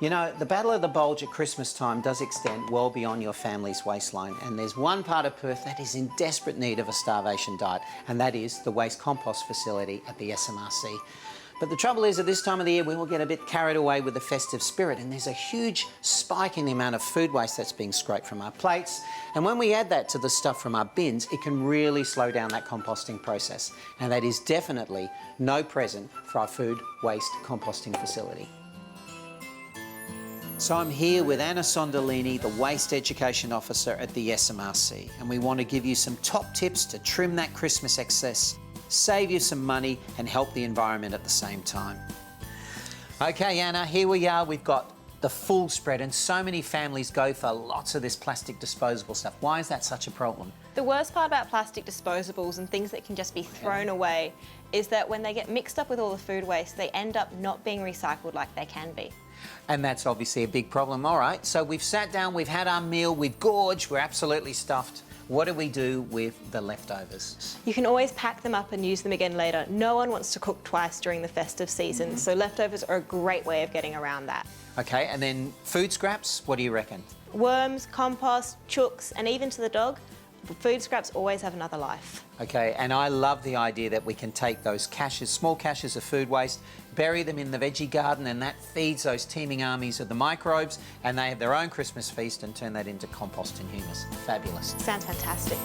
You know, the Battle of the Bulge at Christmas time does extend well beyond your family's waistline, and there's one part of Perth that is in desperate need of a starvation diet, and that is the waste compost facility at the SMRC. But the trouble is, at this time of the year, we will get a bit carried away with the festive spirit, and there's a huge spike in the amount of food waste that's being scraped from our plates. And when we add that to the stuff from our bins, it can really slow down that composting process. And that is definitely no present for our food waste composting facility. So I'm here with Anna Sondolini, the Waste Education Officer at the SMRC, and we want to give you some top tips to trim that Christmas excess, save you some money and help the environment at the same time. Okay, Anna, here we are. We've got the full spread, and so many families go for lots of this plastic disposable stuff. Why is that such a problem? The worst part about plastic disposables and things that can just be thrown away is that when they get mixed up with all the food waste, they end up not being recycled like they can be. And that's obviously a big problem. All right, so we've sat down, we've had our meal, we've gorged, we're absolutely stuffed. What do we do with the leftovers? You can always pack them up and use them again later. No one wants to cook twice during the festive season, so leftovers are a great way of getting around that. Okay, and then food scraps, what do you reckon? Worms, compost, chooks, and even to the dog, food scraps always have another life. Okay, and I love the idea that we can take those caches, small caches of food waste, bury them in the veggie garden, and that feeds those teeming armies of the microbes, and they have their own Christmas feast and turn that into compost and humus. Fabulous. Sounds fantastic.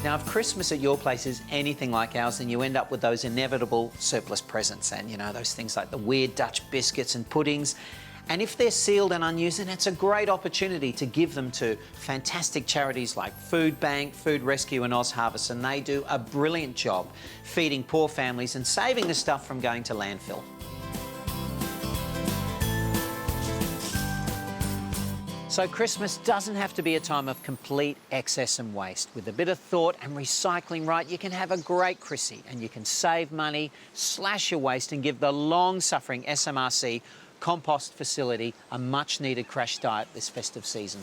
Now, if Christmas at your place is anything like ours, then you end up with those inevitable surplus presents, and you know, those things like the weird Dutch biscuits and puddings. And if they're sealed and unused, then it's a great opportunity to give them to fantastic charities like Food Bank, Food Rescue and Oz Harvest, and they do a brilliant job feeding poor families and saving the stuff from going to landfill. So Christmas doesn't have to be a time of complete excess and waste. With a bit of thought and recycling right, you can have a great Chrissy and you can save money, slash your waste and give the long-suffering SMRC compost facility a much-needed crash diet this festive season.